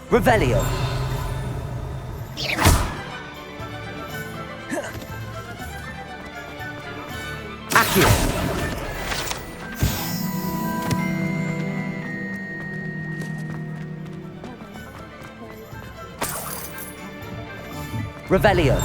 Revelio. Accio. Revelio.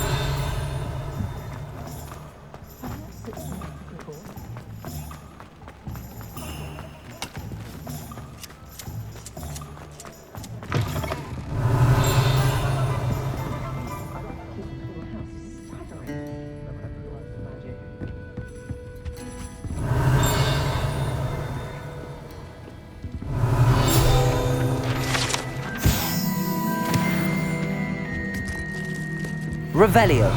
Revelio.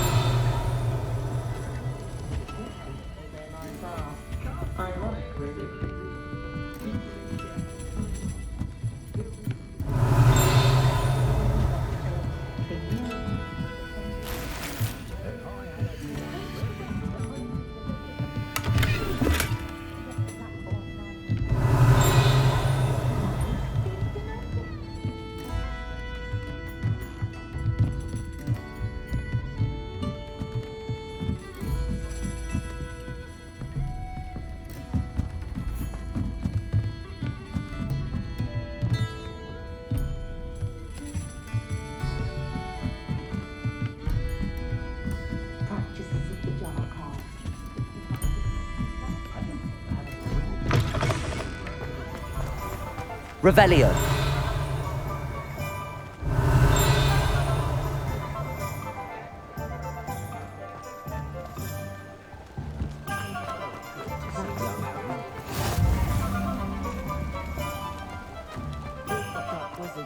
Revelio.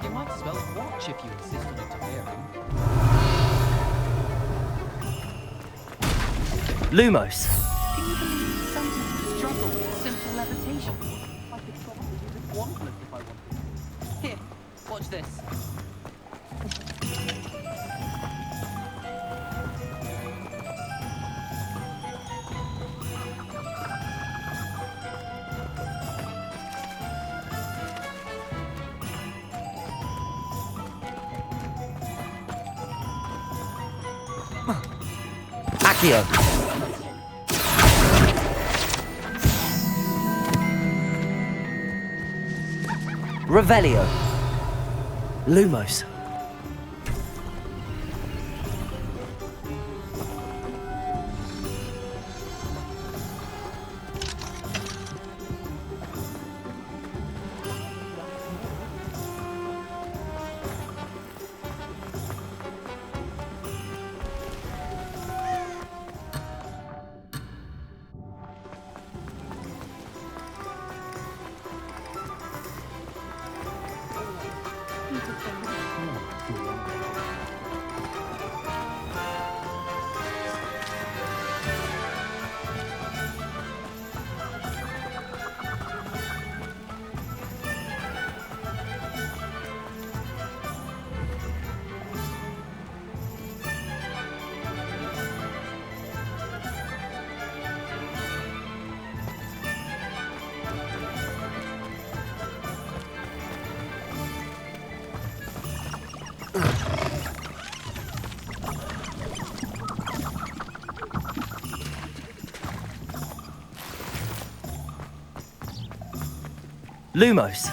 You might as well watch if you insist on interfering. Lumos. Can you believe some people struggle with simple levitation? I could probably use a quantlet if I wanted. Here, watch this. Accio. Revelio. Lumos. Lumos.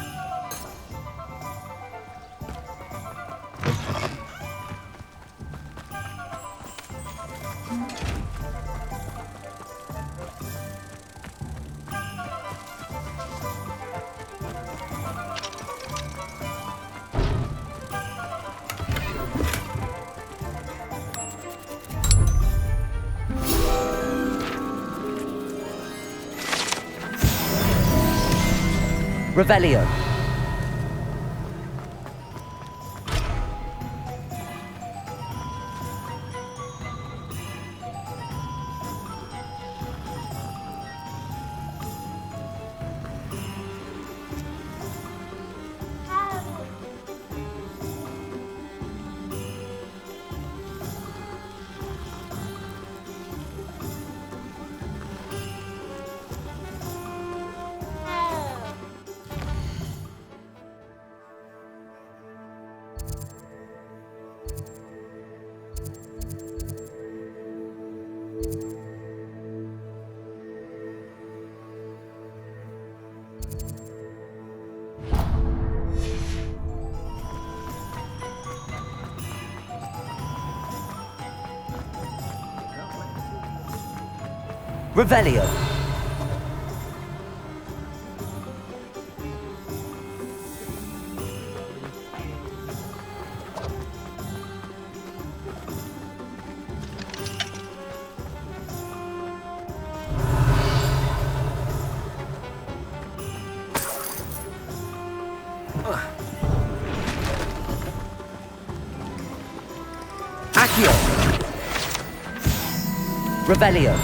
Revelio. Revelio. Accio. Revelio.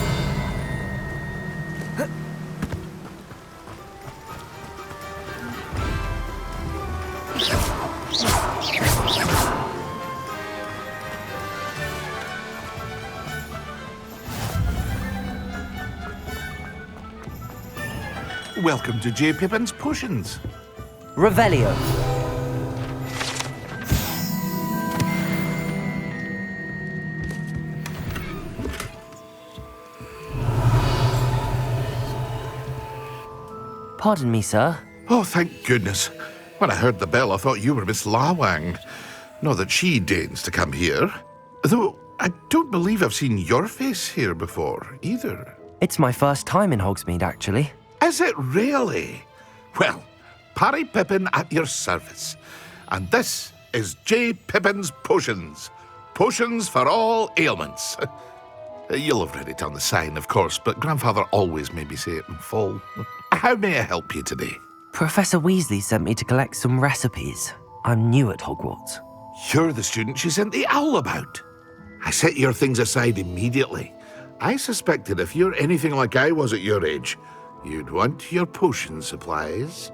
Welcome to J. Pippin's Potions. Revelio. Pardon me, sir. Oh, thank goodness. When I heard the bell, I thought you were Miss Lawang. Not that she deigns to come here. Though I don't believe I've seen your face here before, either. It's my first time in Hogsmeade, actually. Is it really? Well, Parry Pippin at your service. And this is J. Pippin's Potions. Potions for all ailments. You'll have read it on the sign, of course, but Grandfather always made me say it in full. How may I help you today? Professor Weasley sent me to collect some recipes. I'm new at Hogwarts. You're the student she sent the owl about. I set your things aside immediately. I suspected if you're anything like I was at your age, you'd want your potion supplies.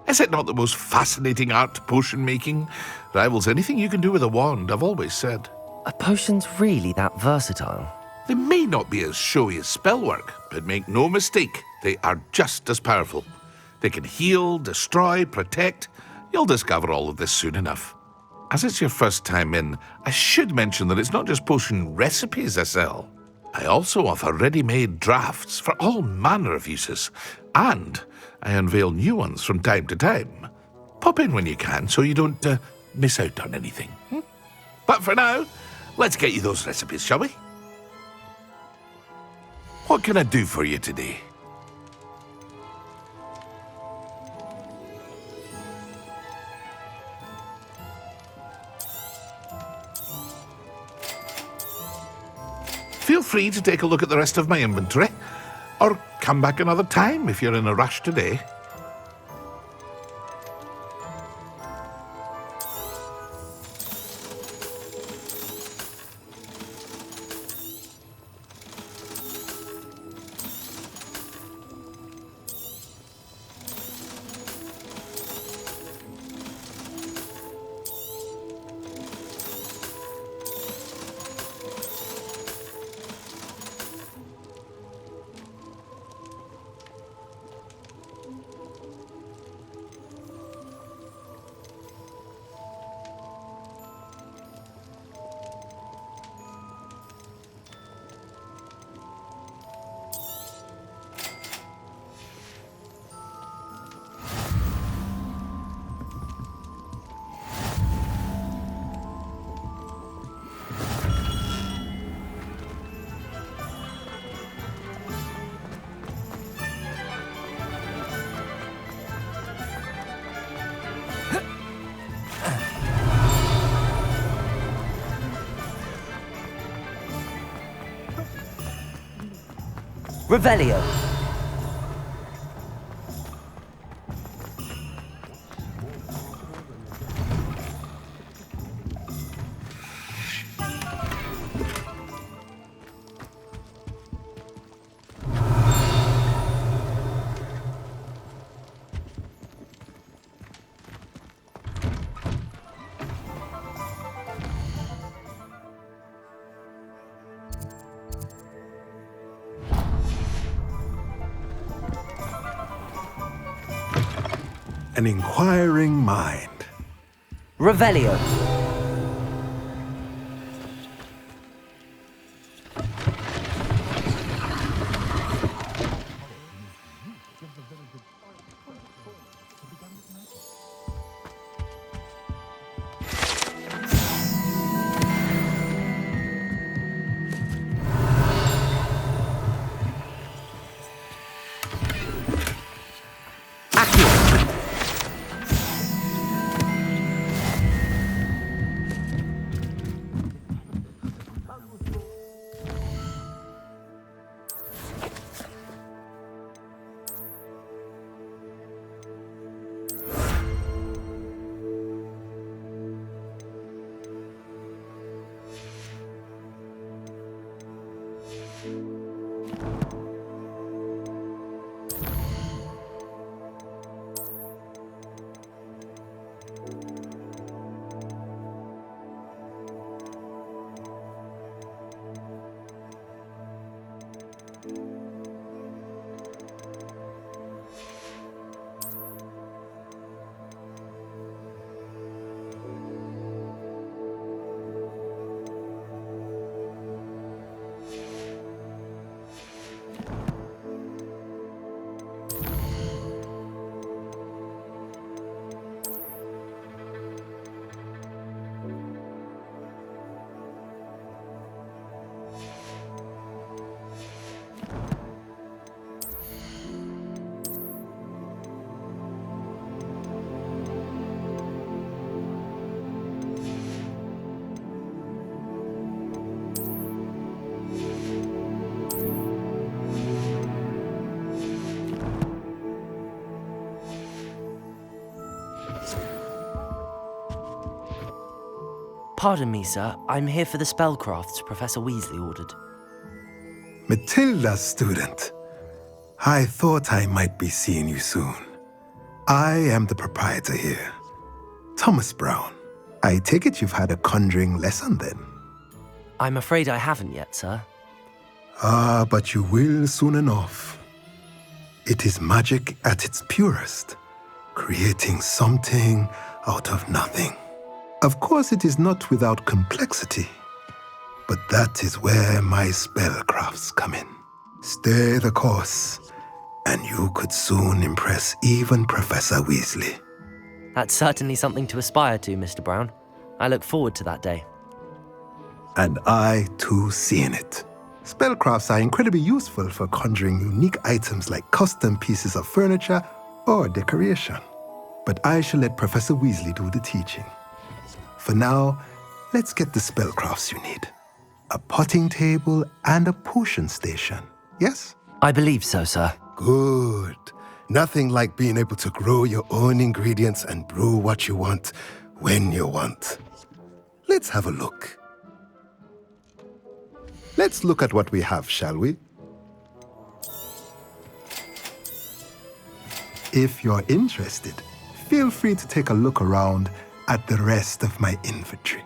Is it not the most fascinating art, potion making? Rivals anything you can do with a wand, I've always said. Are potions really that versatile? They may not be as showy as spellwork, but make no mistake, they are just as powerful. They can heal, destroy, protect. You'll discover all of this soon enough. As it's your first time in, I should mention that it's not just potion recipes I sell. I also offer ready-made drafts for all manner of uses, and I unveil new ones from time to time. Pop in when you can so you don't miss out on anything. But for now, let's get you those recipes, shall we? What can I do for you today? Feel free to take a look at the rest of my inventory, or come back another time if you're in a rush today. Revelio. An inquiring mind. Revelio. Pardon me, sir. I'm here for the spellcrafts Professor Weasley ordered. Matilda's student. I thought I might be seeing you soon. I am the proprietor here, Thomas Brown. I take it you've had a conjuring lesson then? I'm afraid I haven't yet, sir. Ah, but you will soon enough. It is magic at its purest, creating something out of nothing. Of course, it is not without complexity, but that is where my spellcrafts come in. Stay the course, and you could soon impress even Professor Weasley. That's certainly something to aspire to, Mr. Brown. I look forward to that day. And I, too, seeing it. Spellcrafts are incredibly useful for conjuring unique items like custom pieces of furniture or decoration. But I shall let Professor Weasley do the teaching. For now, let's get the spellcrafts you need. A potting table and a potion station, yes? I believe so, sir. Good. Nothing like being able to grow your own ingredients and brew what you want when you want. Let's have a look. Let's look at what we have, shall we? If you're interested, feel free to take a look around at the rest of my inventory.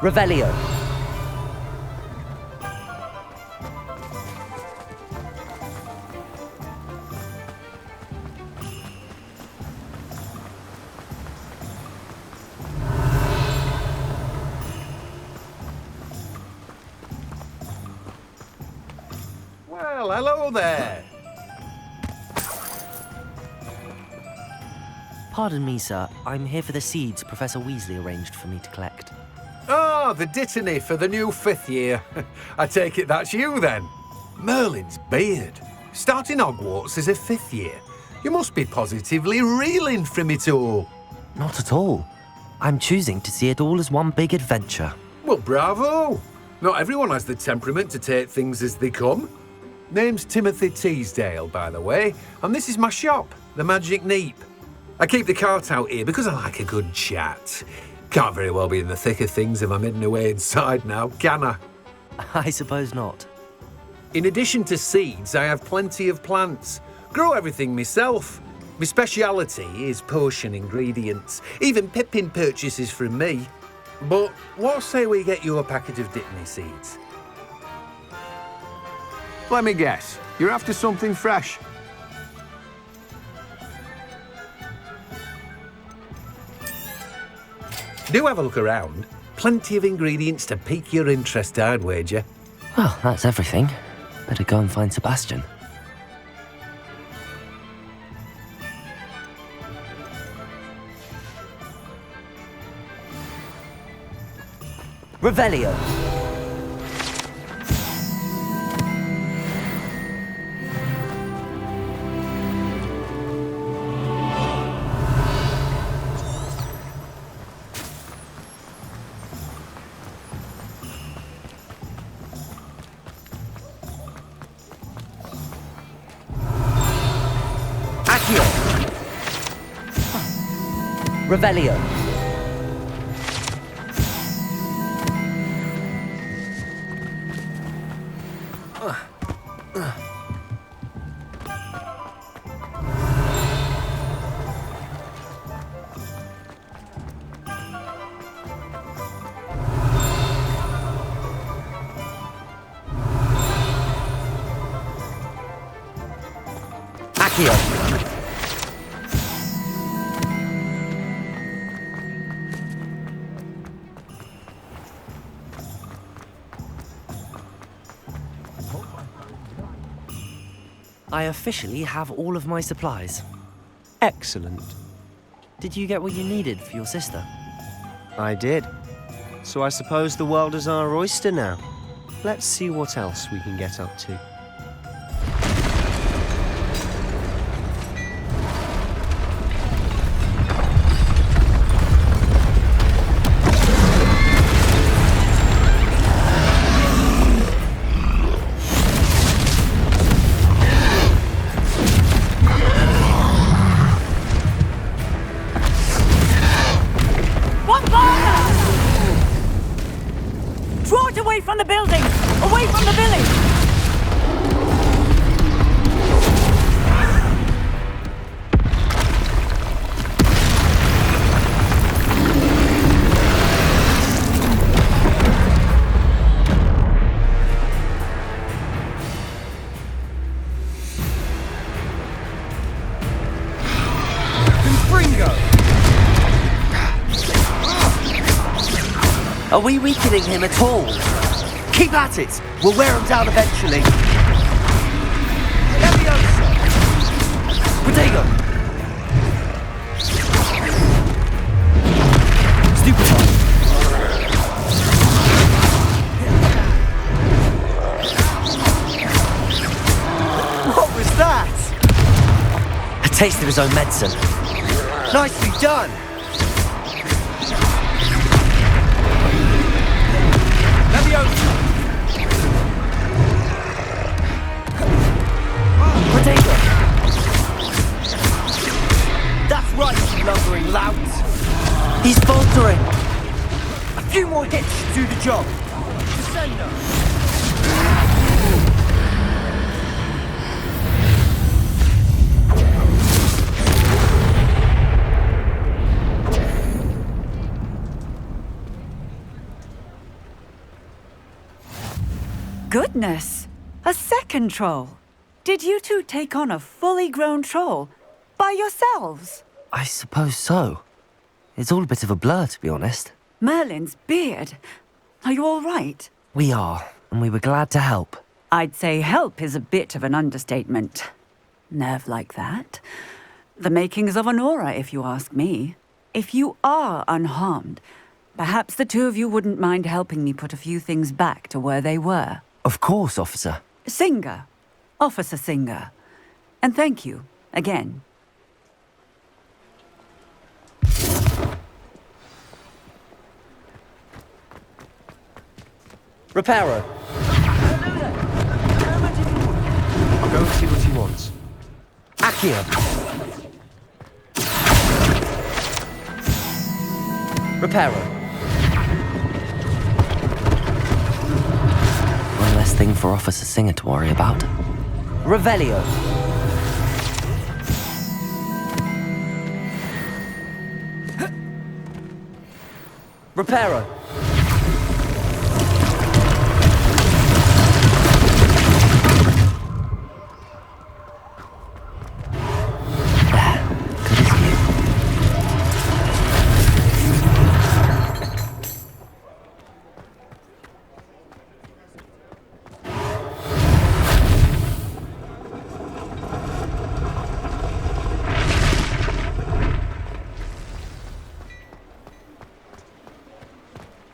Revelio. Well, hello there. Pardon me, sir. I'm here for the seeds Professor Weasley arranged for me to collect. Oh, the dittany for the new 5th year. I take it that's you then. Merlin's beard. Starting Hogwarts as a 5th year. You must be positively reeling from it all. Not at all. I'm choosing to see it all as one big adventure. Well, bravo. Not everyone has the temperament to take things as they come. Name's Timothy Teasdale, by the way, and this is my shop, the Magic Neep. I keep the cart out here because I like a good chat. Can't very well be in the thick of things if I'm hidden away inside now, can I? I suppose not. In addition to seeds, I have plenty of plants. Grow everything myself. My speciality is potion ingredients. Even Pippin purchases from me. But what say we get you a packet of Dittany seeds? Let me guess. You're after something fresh. Do have a look around. Plenty of ingredients to pique your interest, I'd wager. Well, that's everything. Better go and find Sebastian. Revelio. Accio. Revelio. Accio. I officially have all of my supplies. Excellent. Did you get what you needed for your sister? I did. So I suppose the world is our oyster now. Let's see what else we can get up to. Draw it away from the building! Away from the village! Are we weakening him at all? Keep at it! We'll wear him down eventually. Leviosa! Protego! Stupefy! What was that? A taste of his own medicine. Nicely done! Potato! That's right, you lumbering lout! He's faltering! A few more hits should do the job! Descender! Goodness! A second troll! Did you two take on a fully grown troll? By yourselves? I suppose so. It's all a bit of a blur, to be honest. Merlin's beard. Are you all right? We are, and we were glad to help. I'd say help is a bit of an understatement. Nerve like that. The makings of an aura, if you ask me. If you are unharmed, perhaps the two of you wouldn't mind helping me put a few things back to where they were. Of course, officer. Singer. Officer Singer. And thank you, again. Reparo. I'll go and see what he wants. Accio. Reparo. One less thing for Officer Singer to worry about. Revelio. Reparo.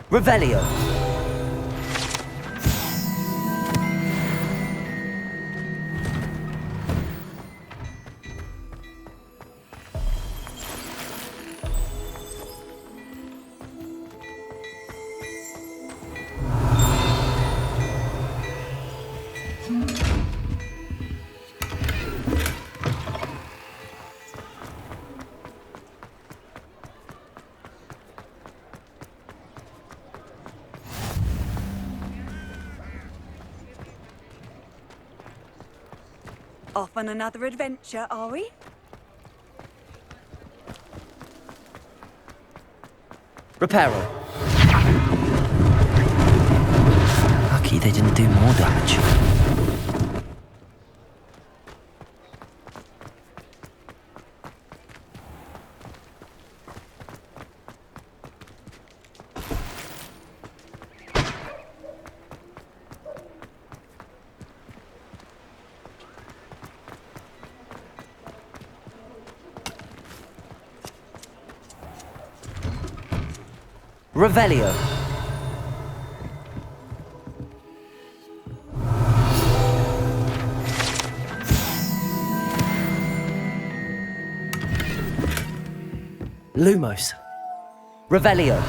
Revelio. Off on another adventure, are we? Reparo. Lucky they didn't do more damage. Revelio. Lumos. Revelio.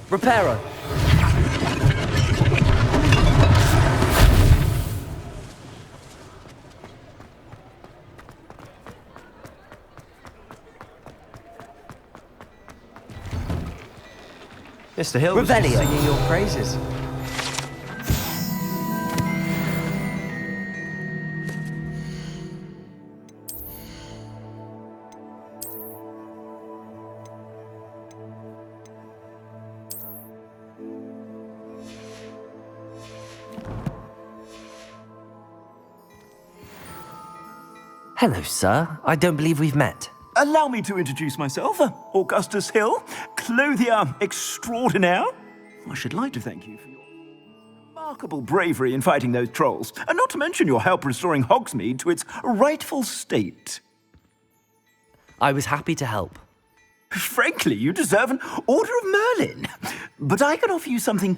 Reparo. Mr. Hill was just Revelio. singing your praises. Hello, sir. I don't believe we've met. Allow me to introduce myself, Augustus Hill, clothier extraordinaire. I should like to thank you for your remarkable bravery in fighting those trolls, and not to mention your help restoring Hogsmeade to its rightful state. I was happy to help. Frankly, you deserve an Order of Merlin. But I can offer you something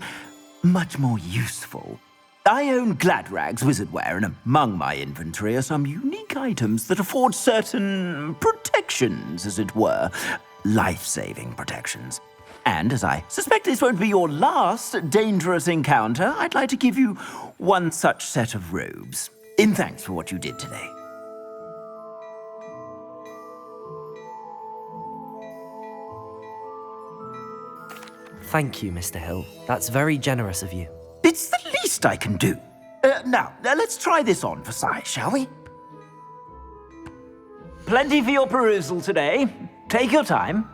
much more useful. I own Gladrag's wizardware, and among my inventory are some unique items that afford certain protections, as it were. Life-saving protections. And as I suspect this won't be your last dangerous encounter, I'd like to give you one such set of robes, in thanks for what you did today. Thank you, Mr. Hill. That's very generous of you. It's the least I can do. Now, let's try this on for size, shall we? Plenty for your perusal today. Take your time.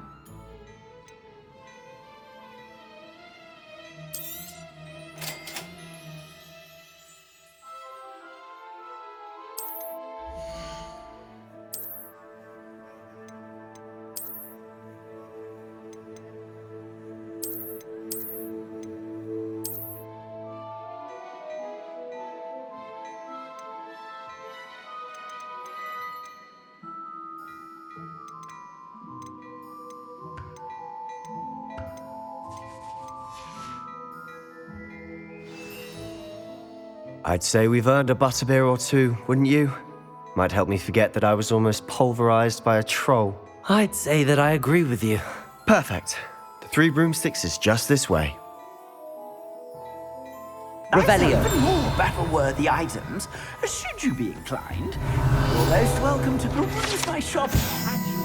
I'd say we've earned a butterbeer or two, wouldn't you? Might help me forget that I was almost pulverized by a troll. I'd say that I agree with you. Perfect. The 3 broomsticks is just this way. Revelio. I have even more battle-worthy items, should you be inclined. You're most welcome to peruse my shop at your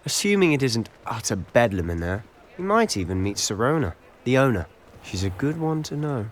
Assuming it isn't utter bedlam in there, we might even meet Serona, the owner. She's a good one to know.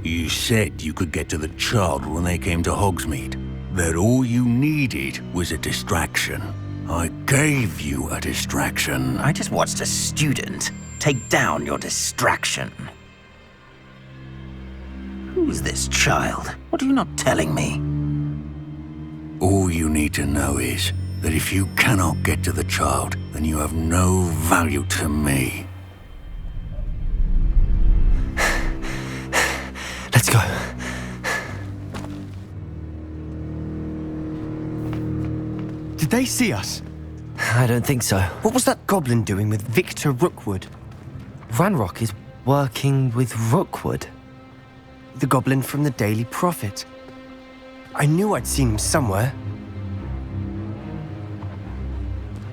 You said you could get to the child when they came to Hogsmeade. That all you needed was a distraction. I gave you a distraction. I just watched a student take down your distraction. Who is this child? What are you not telling me? All you need to know is that if you cannot get to the child, then you have no value to me. Let's go. Did they see us? I don't think so. What was that goblin doing with Victor Rookwood? Ranrock is Working with Rookwood, the goblin from the Daily Prophet. I knew I'd seen him somewhere.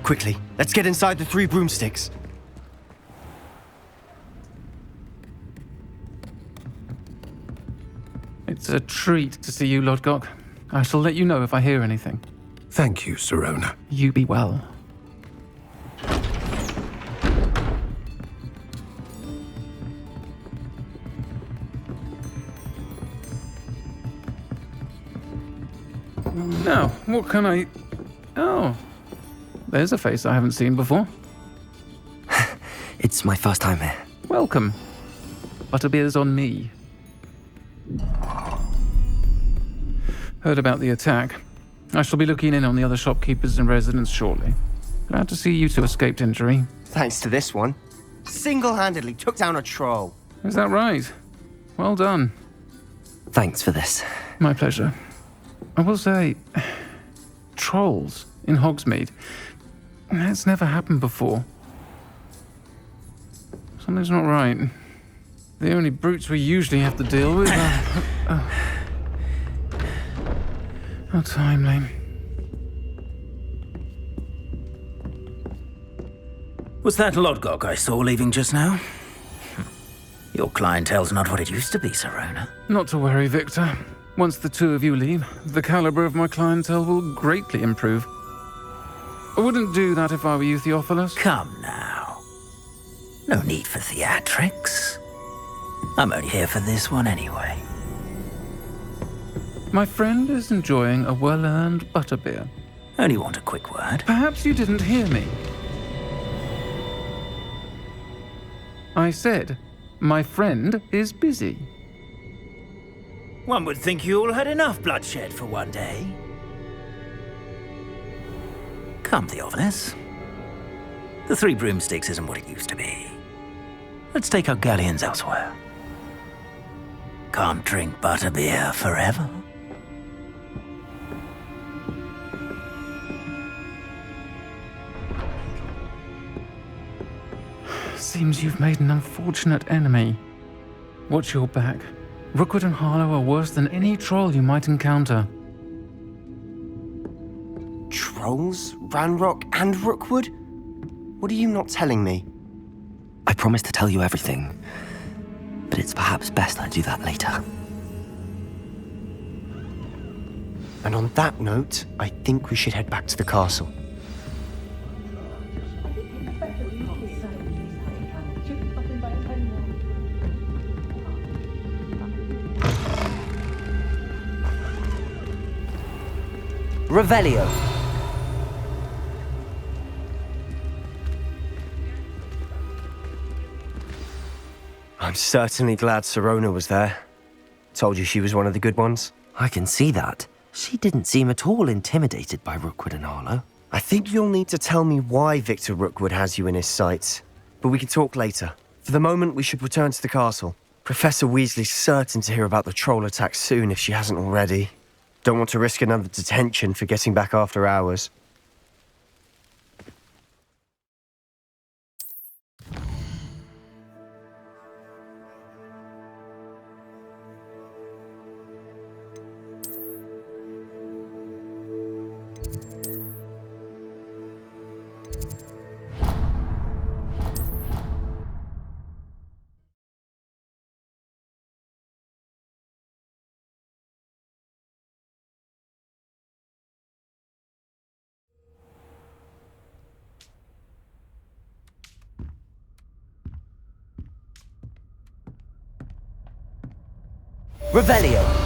Quickly, let's get inside the 3 broomsticks. It's a treat to see you, Lodgok. I shall let you know if I hear anything. Thank you, Sirona. You be well. Now, what can I... Oh, there's a face I haven't seen before. It's my first time here. Welcome. Butterbeer's on me. Heard about the attack. I shall be looking in on the other shopkeepers and residents shortly. Glad to see you two escaped injury. Thanks to this one. Single-handedly took down a troll. Is that right? Well done. Thanks for this. My pleasure. I will say, trolls in Hogsmeade. That's never happened before. Something's not right. The only brutes we usually have to deal with are... How timely. Was that Lodgok I saw leaving just now? Your clientele's not what it used to be, Sirona. Not to worry, Victor. Once the 2 of you leave, the caliber of my clientele will greatly improve. I wouldn't do that if I were you, Theophilus. Come now. No need for theatrics. I'm only here for this one anyway. My friend is enjoying a well-earned butterbeer. Only want a quick word. Perhaps you didn't hear me. I said, my friend is busy. One would think you all had enough bloodshed for one day. Come, Theophilus. The 3 broomsticks isn't what it used to be. Let's take our galleons elsewhere. Can't drink butterbeer forever. Seems you've made an unfortunate enemy. Watch your back. Rookwood and Harlow are worse than any troll you might encounter. Trolls? Ranrock and Rookwood? What are you not telling me? I promise to tell you everything, but it's perhaps best I do that later. And on that note, I think we should head back to the castle. Revelio. I'm certainly glad Sirona was there. Told you she was one of the good ones. I can see that. She didn't seem at all intimidated by Rookwood and Harlow. I think you'll need to tell me why Victor Rookwood has you in his sights. But we can talk later. For the moment, we should return to the castle. Professor Weasley's certain to hear about the troll attack soon if she hasn't already. Don't want to risk another detention for getting back after hours. Revelio.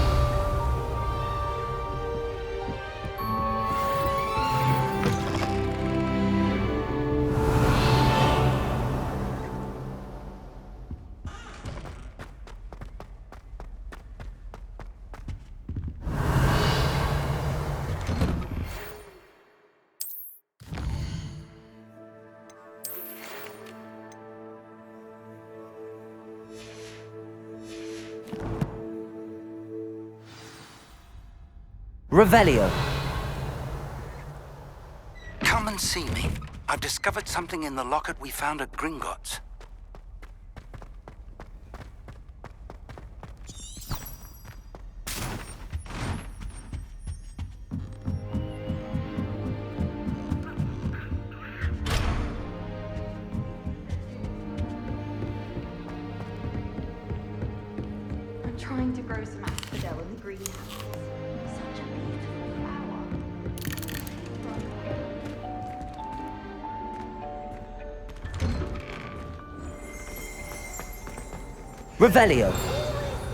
Revelio. Come and see me. I've discovered something in the locket we found at Gringotts. trying to grow some asphodel in the greenhouse. Such a beautiful flower. Revelio.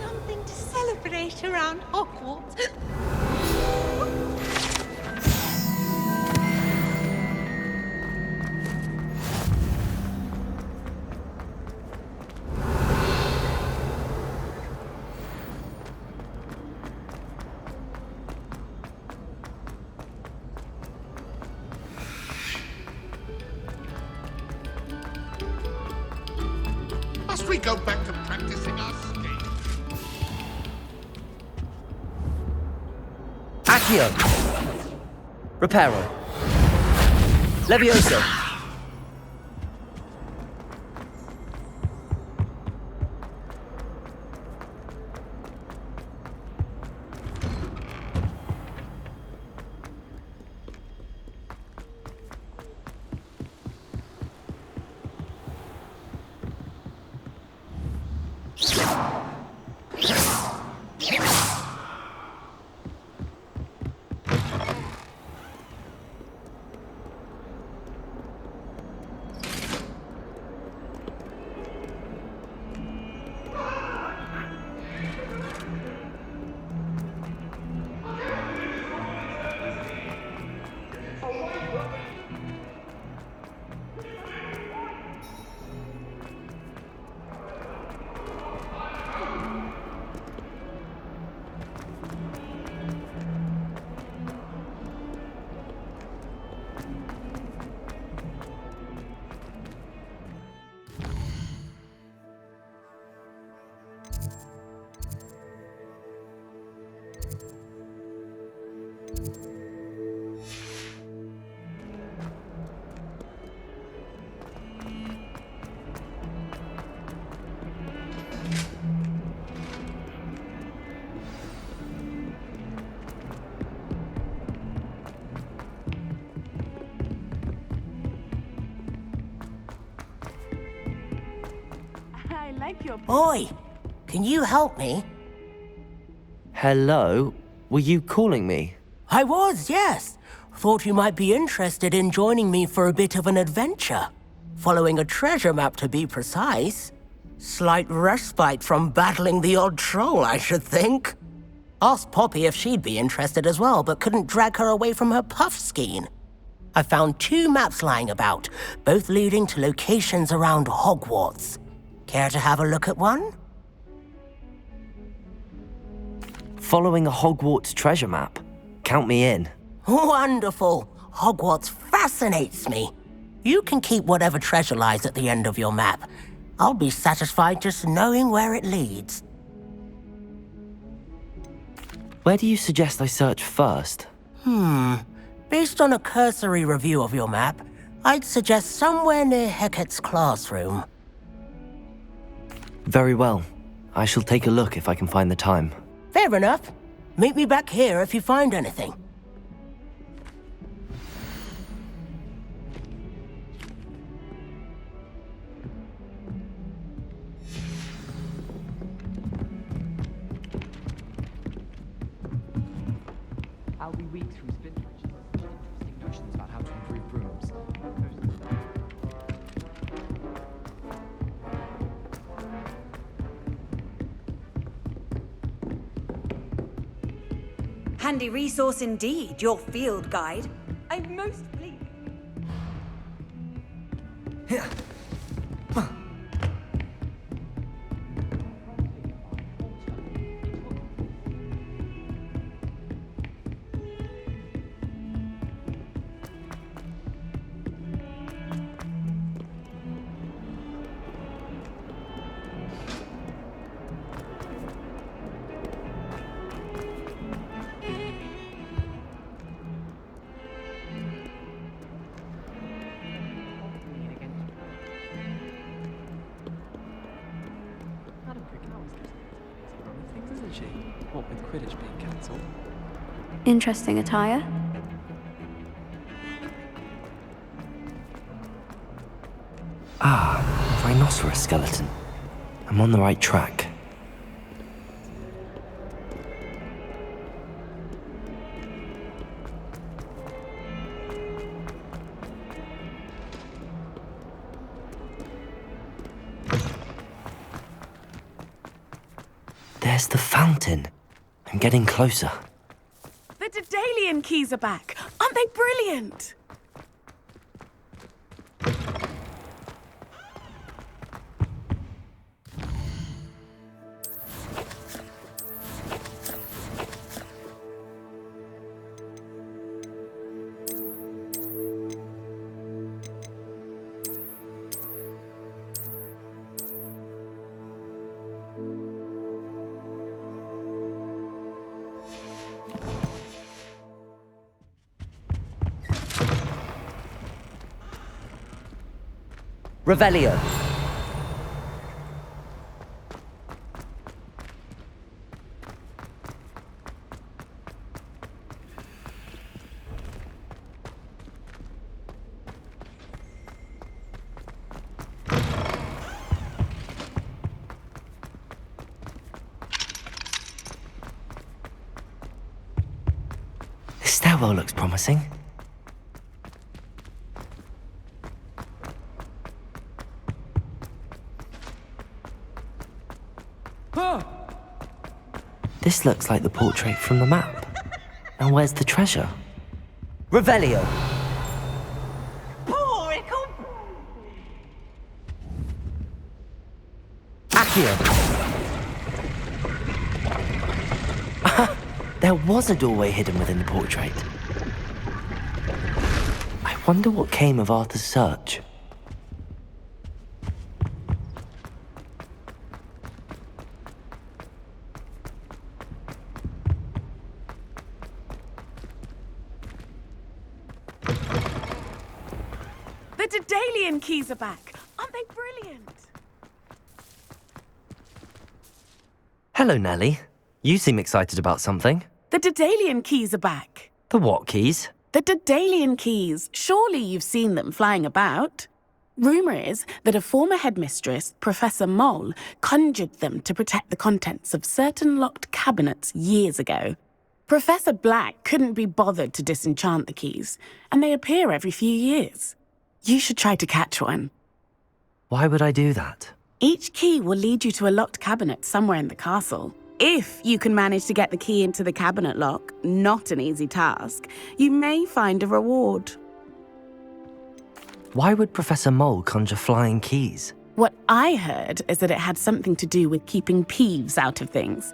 Something to celebrate around Hogwarts. Must we go back to practicing our skate? Accio. Reparo. Levioso. Oi, can you help me? Hello? Were you calling me? I was, yes. Thought you might be interested in joining me for a bit of an adventure. Following a treasure map, to be precise. Slight respite from battling the odd troll, I should think. Asked Poppy if she'd be interested as well, but couldn't drag her away from her puff skein. I found 2 maps lying about, both leading to locations around Hogwarts. Care to have a look at one? Following a Hogwarts treasure map. Count me in. Wonderful. Hogwarts fascinates me. You can keep whatever treasure lies at the end of your map. I'll be satisfied just knowing where it leads. Where do you suggest I search first? Based on a cursory review of your map, I'd suggest somewhere near Hecate's classroom. Very well. I shall take a look if I can find the time. Fair enough. Meet me back here if you find anything. I'll be read through Spinach. Interesting notions about how to improve brooms. Handy resource indeed, your field guide. I'm most pleased. What with Quidditch being cancelled. Interesting attire. Ah, rhinoceros skeleton. I'm on the right track. There's the fountain. I'm getting closer. The Daedalian keys are back. Aren't they brilliant? Revelio. This stairwell looks promising. This looks like the portrait from the map. Now where's the treasure? Revelio! Accio! There was a doorway hidden within the portrait. I wonder what came of Arthur's search. The Daedalian keys are back. Aren't they brilliant? Hello, Nellie. You seem excited about something. The Daedalian keys are back. The what keys? The Daedalian keys. Surely you've seen them flying about. Rumour is that a former headmistress, Professor Mole, conjured them to protect the contents of certain locked cabinets years ago. Professor Black couldn't be bothered to disenchant the keys, and they appear every few years. You should try to catch one. Why would I do that? Each key will lead you to a locked cabinet somewhere in the castle. If you can manage to get the key into the cabinet lock, not an easy task, you may find a reward. Why would Professor Mole conjure flying keys? What I heard is that it had something to do with keeping Peeves out of things.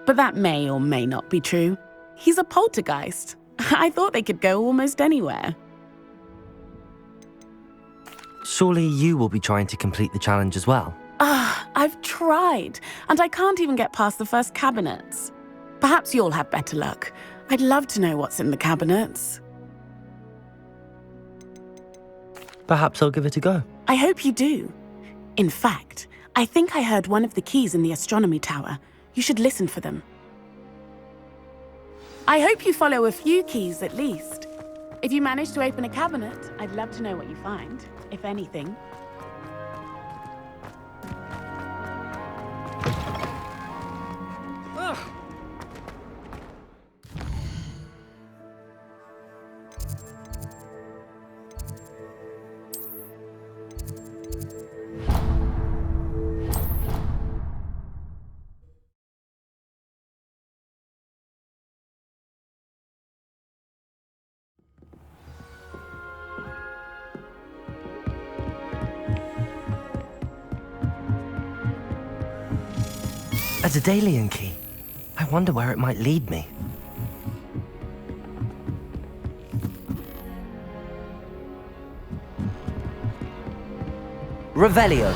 But that may or may not be true. He's a poltergeist. I thought they could go almost anywhere. Surely you will be trying to complete the challenge as well. I've tried, and I can't even get past the first cabinets. Perhaps you'll have better luck. I'd love to know what's in the cabinets. Perhaps I'll give it a go. I hope you do. In fact, I think I heard one of the keys in the astronomy tower. You should listen for them. I hope you follow a few keys at least. If you manage to open a cabinet, I'd love to know what you find, if anything. A Daedalian key. I wonder where it might lead me. Revelio.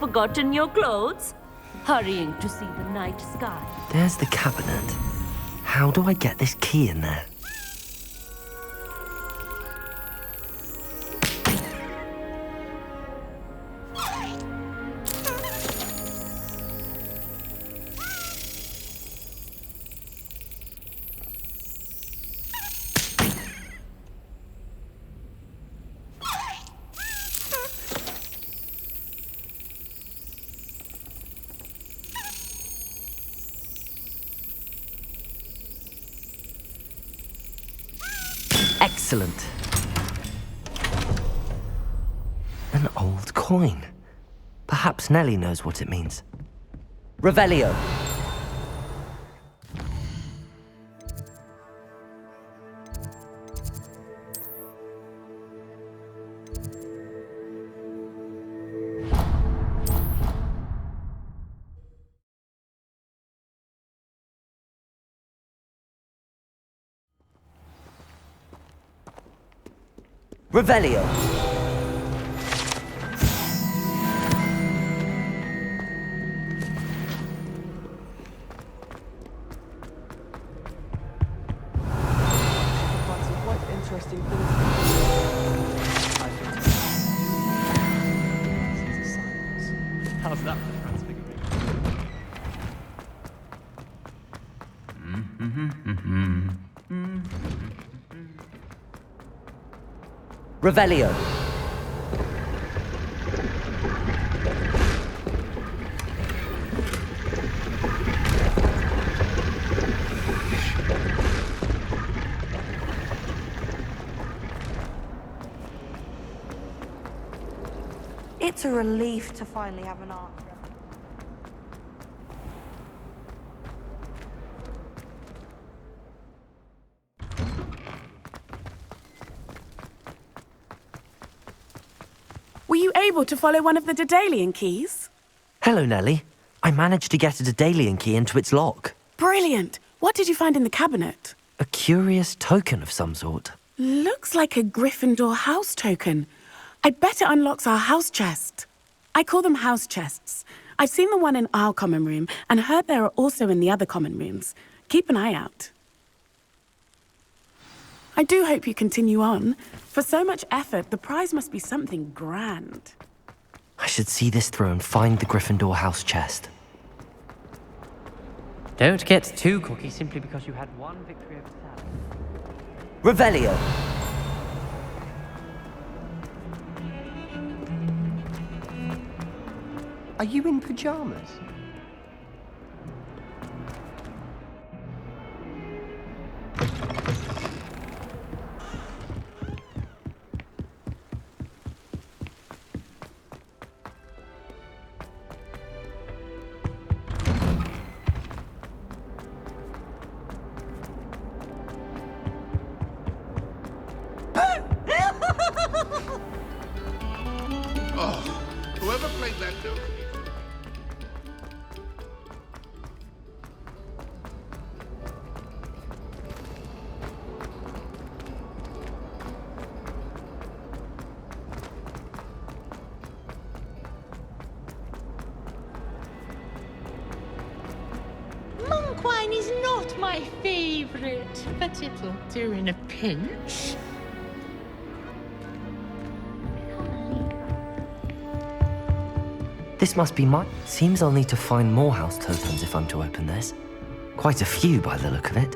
Forgotten your clothes? Hurrying to see the night sky. There's the cabinet. How do I get this key in there? Excellent. An old coin. Perhaps Nellie knows what it means. Revelio. Revelio. How's that for transfiguration? Revelio. It's a relief to finally have an answer. Were you able to follow one of the Daedalian keys? Hello, Nellie. I managed to get a Daedalian key into its lock. Brilliant. What did you find in the cabinet? A curious token of some sort. Looks like a Gryffindor house token. I bet it unlocks our house chest. I call them house chests. I've seen the one in our common room and heard there are also in the other common rooms. Keep an eye out. I do hope you continue on. For so much effort, the prize must be something grand. I should see this through and find the Gryffindor house chest. Don't get too cocky simply because you had one victory over Sally. Revelio. Are you in pajamas? Oh, whoever played that note. Monk wine is not my favorite, but it'll do in a pinch. This must be mine. Seems I'll need to find more house tokens if I'm to open this. Quite a few by the look of it.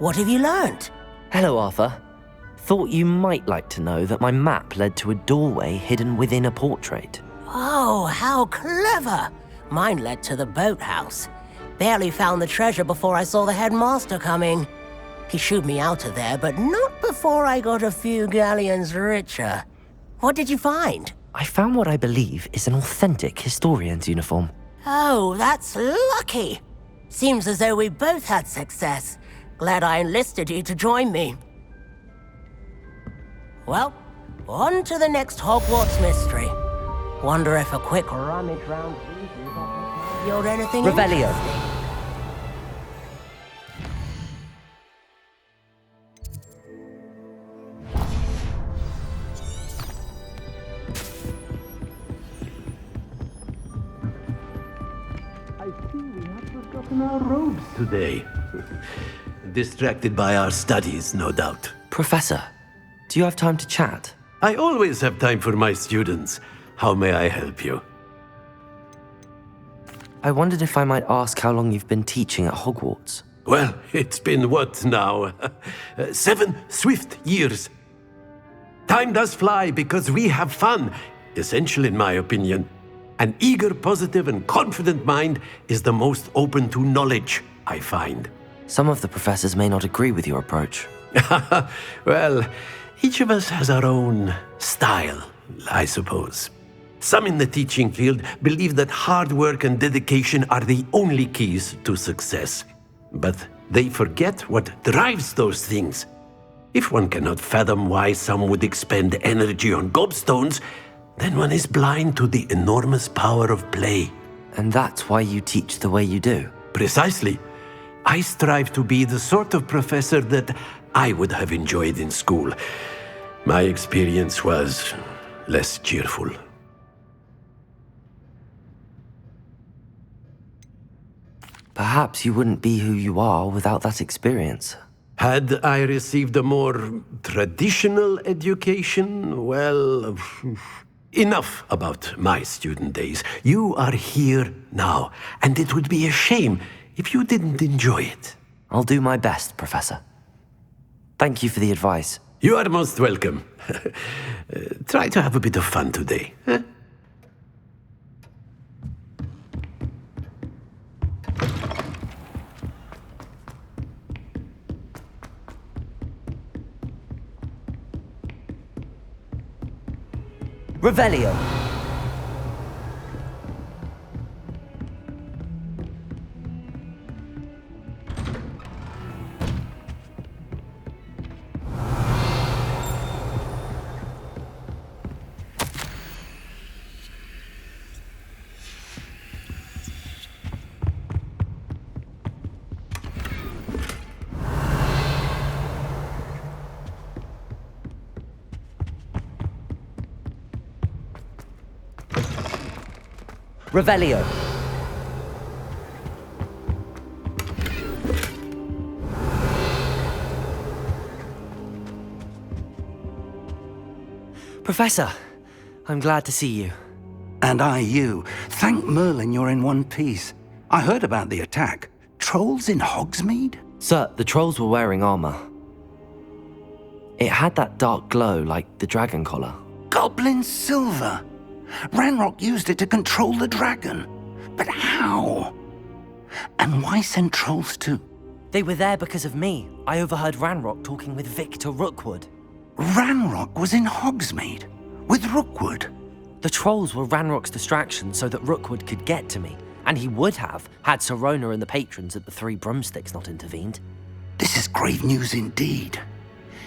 What have you learnt? Hello, Arthur. Thought you might like to know that my map led to a doorway hidden within a portrait. Oh, how clever! Mine led to the boathouse. Barely found the treasure before I saw the headmaster coming. He shooed me out of there, but not before I got a few galleons richer. What did you find? I found what I believe is an authentic historian's uniform. Oh, that's lucky. Seems as though we both had success. Glad I enlisted you to join me. Well, on to the next Hogwarts mystery. Wonder if a quick rummage round these will yield anything Revelio. interesting. in our robes today. Distracted by our studies, no doubt. Professor, do you have time to chat? I always have time for my students. How may I help you? I wondered if I might ask how long you've been teaching at Hogwarts. Well, it's been what now? 7 swift years. Time does fly because we have fun. Essential in my opinion. An eager, positive, and confident mind is the most open to knowledge, I find. Some of the professors may not agree with your approach. Well, each of us has our own style, I suppose. Some in the teaching field believe that hard work and dedication are the only keys to success. But they forget what drives those things. If one cannot fathom why some would expend energy on gobstones, then one is blind to the enormous power of play. And that's why you teach the way you do? Precisely. I strive to be the sort of professor that I would have enjoyed in school. My experience was less cheerful. Perhaps you wouldn't be who you are without that experience. Had I received a more traditional education, well, enough about my student days. You are here now, and it would be a shame if you didn't enjoy it. I'll do my best, Professor. Thank you for the advice. You are most welcome. Try to have a bit of fun today. Huh? Revelio. Revelio. Professor, I'm glad to see you. And I you. Thank Merlin you're in one piece. I heard about the attack. Trolls in Hogsmeade? Sir, the trolls were wearing armor. It had that dark glow like the dragon collar. Goblin silver. Ranrock used it to control the dragon. But how? And why send trolls too? They were there because of me. I overheard Ranrock talking with Victor Rookwood. Ranrock was in Hogsmeade? With Rookwood? The trolls were Ranrock's distraction so that Rookwood could get to me. And he would have, had Sirona and the patrons at the Three Broomsticks not intervened. This is grave news indeed.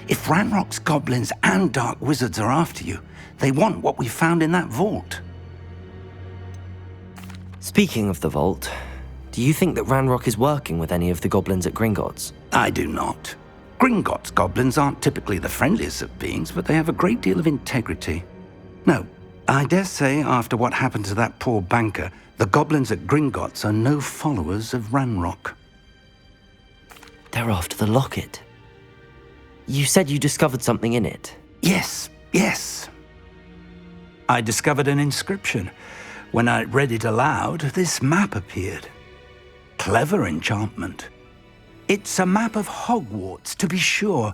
If Ranrock's goblins and dark wizards are after you, they want what we found in that vault. Speaking of the vault, do you think that Ranrock is working with any of the goblins at Gringotts? I do not. Gringotts goblins aren't typically the friendliest of beings, but they have a great deal of integrity. No, I dare say after what happened to that poor banker, the goblins at Gringotts are no followers of Ranrock. They're after the locket. You said you discovered something in it. Yes. I discovered an inscription. When I read it aloud, this map appeared. Clever enchantment. It's a map of Hogwarts, to be sure,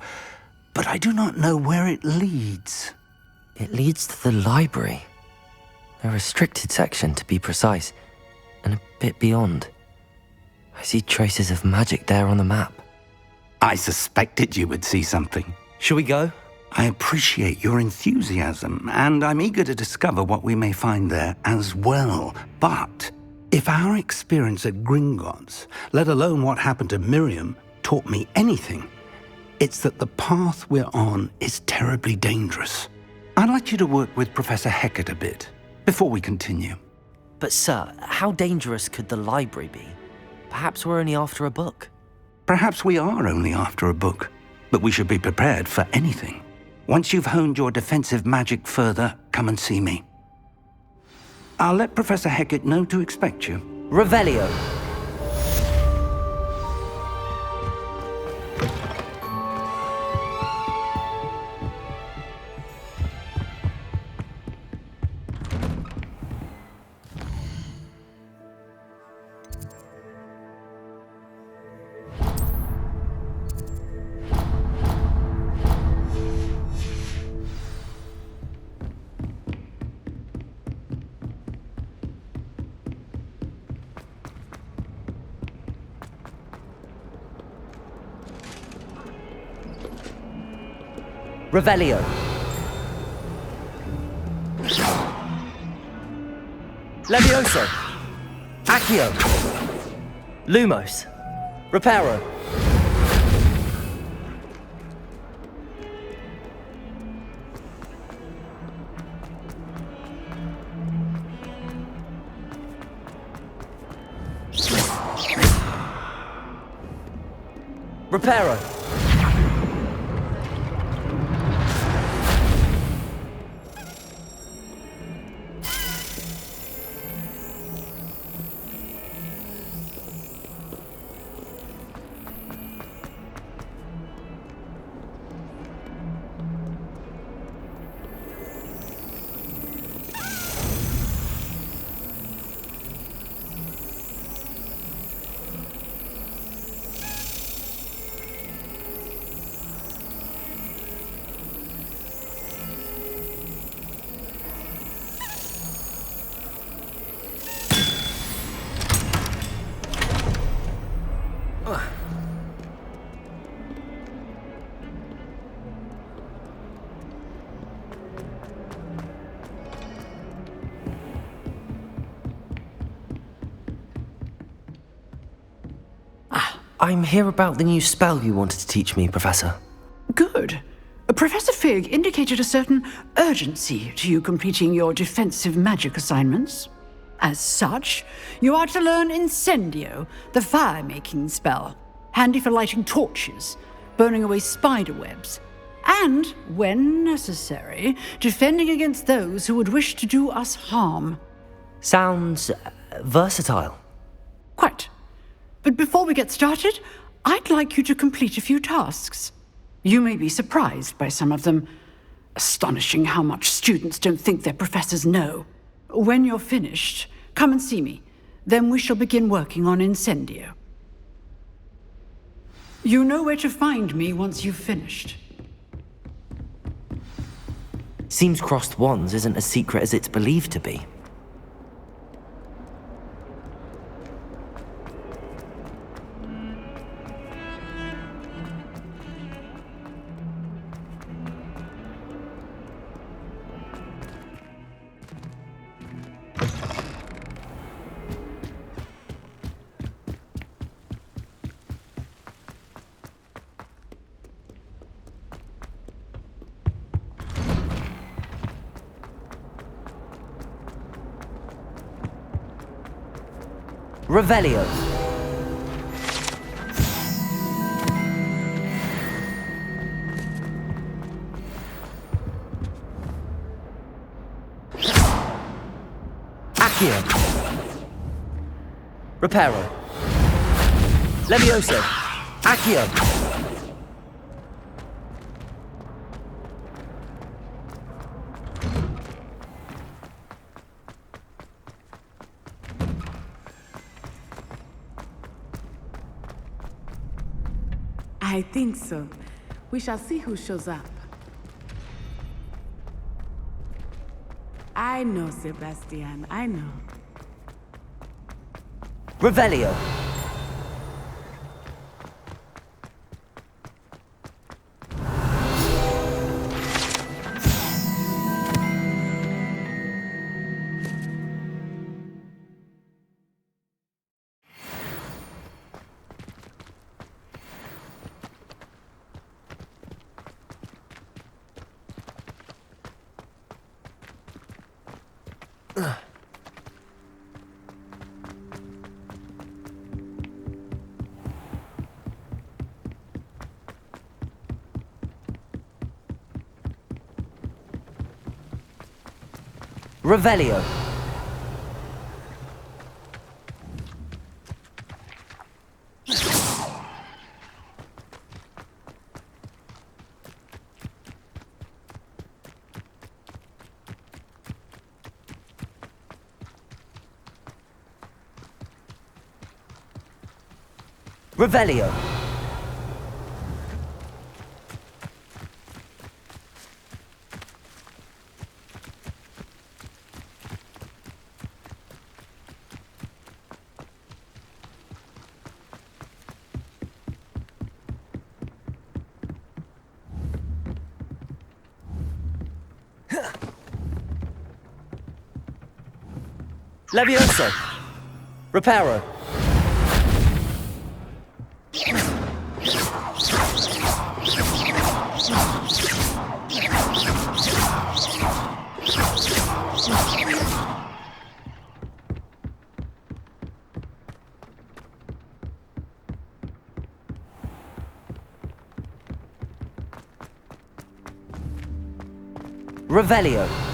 but I do not know where it leads. It leads to the library. A restricted section, to be precise, and a bit beyond. I see traces of magic there on the map. I suspected you would see something. Shall we go? I appreciate your enthusiasm, and I'm eager to discover what we may find there as well. But if our experience at Gringotts, let alone what happened to Miriam, taught me anything, it's that the path we're on is terribly dangerous. I'd like you to work with Professor Hecat a bit before we continue. But sir, how dangerous could the library be? Perhaps we're only after a book. Perhaps we are only after a book, but we should be prepared for anything. Once you've honed your defensive magic further, come and see me. I'll let Professor Hecat know to expect you. Revelio. Revelio. Levioso. Accio. Lumos. Reparo. Reparo. I'm here about the new spell you wanted to teach me, Professor. Good. Professor Fig indicated a certain urgency to you completing your defensive magic assignments. As such, you are to learn Incendio, the fire-making spell, handy for lighting torches, burning away spider webs, and, when necessary, defending against those who would wish to do us harm. Sounds versatile. Quite. But before we get started, I'd like you to complete a few tasks. You may be surprised by some of them. Astonishing how much students don't think their professors know. When you're finished, come and see me. Then we shall begin working on Incendio. You know where to find me once you've finished. Seems crossed wands isn't as secret as it's believed to be. Revelio. Accio. Reparo. Levioso. Accio. I think so. We shall see who shows up. I know, Sebastian, I know. Revelio. Revelio. Revelio. Levioso. Reparo. Revelio.